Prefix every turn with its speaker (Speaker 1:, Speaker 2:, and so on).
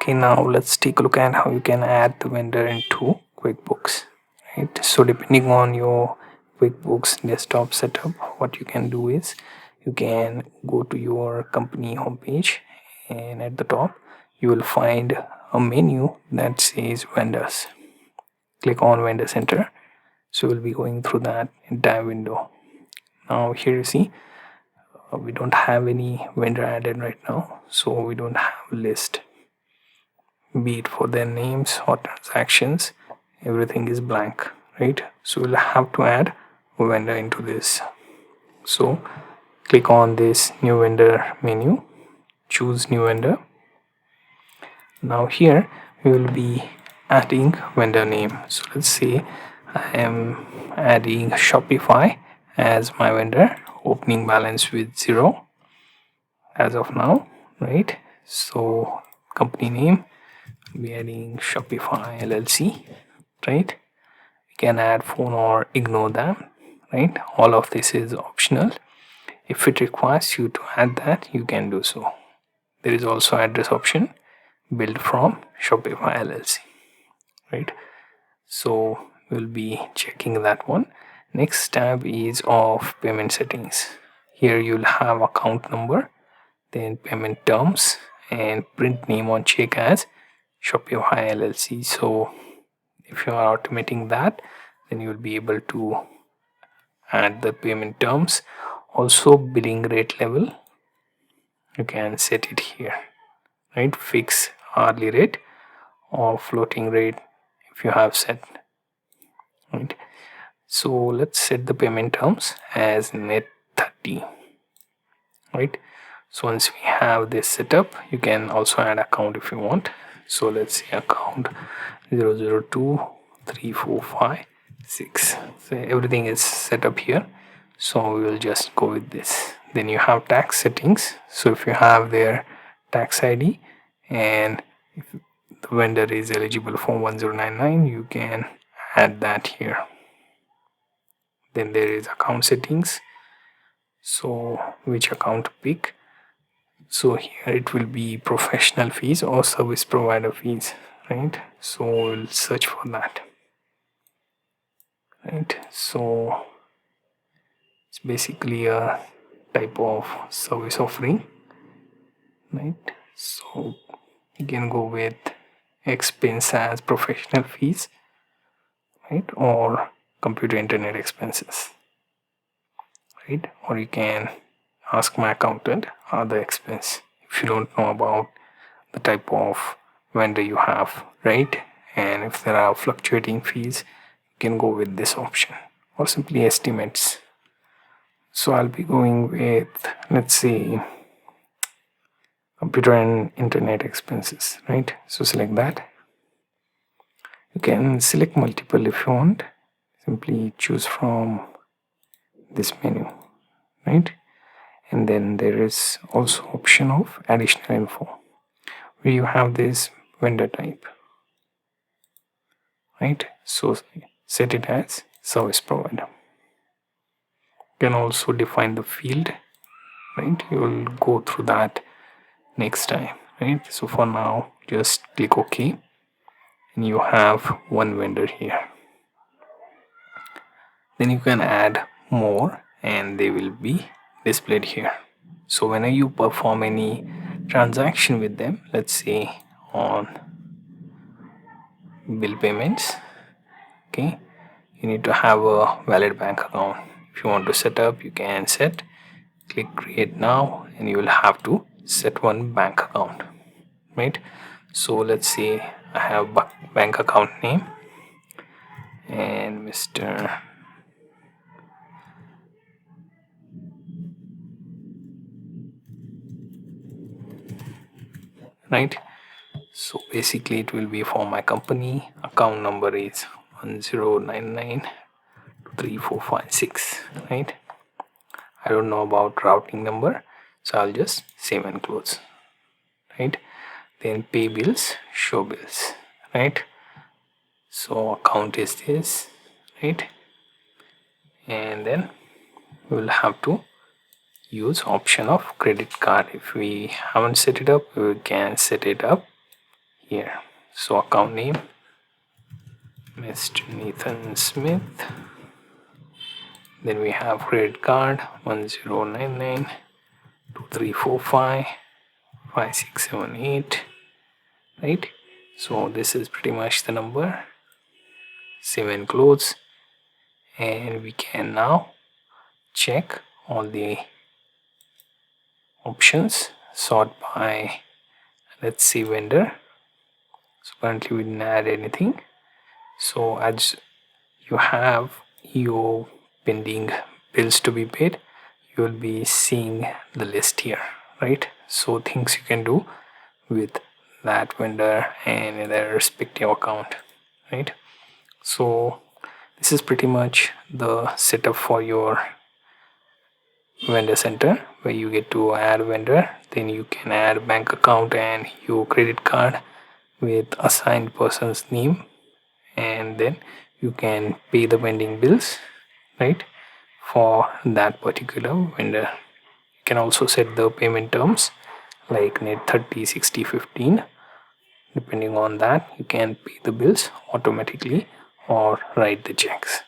Speaker 1: Okay, now let's take a look at how you can add the vendor into QuickBooks. Right. So depending on your QuickBooks desktop setup, what you can do is you can go to your company homepage, and at the top you will find a menu that says vendors. Click on vendor center. So we'll be going through that entire window. Now here you see we don't have any vendor added right now, so we don't have a list, be it for their names or transactions. Everything is blank, right? So we'll have to add a vendor into this. So click on this new vendor menu, choose new vendor. Now here we will be adding vendor name. So let's say I am adding Shopify as my vendor, opening balance with 0 as of now, right? So company name, we adding Shopify LLC, right? We can add phone or ignore them, right? All of this is optional. If it requires you to add that, you can do so. There is also address option, built from Shopify LLC, right? So we'll be checking that one. Next tab is of payment settings. Here you'll have account number, then payment terms, and print name on check as Shopify LLC. So if you are automating that, then you will be able to add the payment terms. Also billing rate level, you can set it here, right? Fix hourly rate or floating rate if you have set, right? So let's set the payment terms as net 30, right? So once we have this set up, you can also add account if you want. So let's say account 0023456. So everything is set up here, so we will just go with this. Then you have tax settings. So if you have their tax ID and if the vendor is eligible for 1099, you can add that here. Then there is account settings, so which account to pick. So here it will be professional fees or service provider fees, right? So we'll search for that, right? So it's basically a type of service offering, right? So you can go with expense as professional fees, right? Or computer internet expenses, right? Or you can ask my accountant other expense if you don't know about the type of vendor you have, right? And if there are fluctuating fees, you can go with this option, or simply estimates. So I'll be going with, let's say, computer and internet expenses, right? So select that. You can select multiple if you want. Simply choose from this menu, right? And then there is also option of additional info, where you have this vendor type, right? So set it as service provider. You can also define the field, right? You will go through that next time, right? So for now, just click OK, and you have one vendor here. Then you can add more, and they will be displayed here. So whenever you perform any transaction with them, let's say on bill payments, okay, you need to have a valid bank account. If you want to set up, you can set, click create now, and you will have to set one bank account, right? So let's say I have bank account name and Mr. right? So basically it will be for my company. Account number is 10993456, right? I don't know about routing number, so I'll just save and close, right? Then pay bills, show bills, right? So account is this, right? And then we'll have to use option of credit card. If we haven't set it up, we can set it up here. So account name Mr. Nathan Smith. Then we have credit card 1099 2345 5678, right? So this is pretty much the number. Save and close, and we can now check all the options. Sort by, let's see, vendor. So currently we didn't add anything. So as you have your pending bills to be paid, you will be seeing the list here, right? So things you can do with that vendor and their respective account, right? So this is pretty much the setup for your vendor center, where you get to add vendor, then you can add bank account and your credit card with assigned person's name, and then you can pay the pending bills, right, for that particular vendor. You can also set the payment terms like net 30, 60, 15. Depending on that, you can pay the bills automatically or write the checks.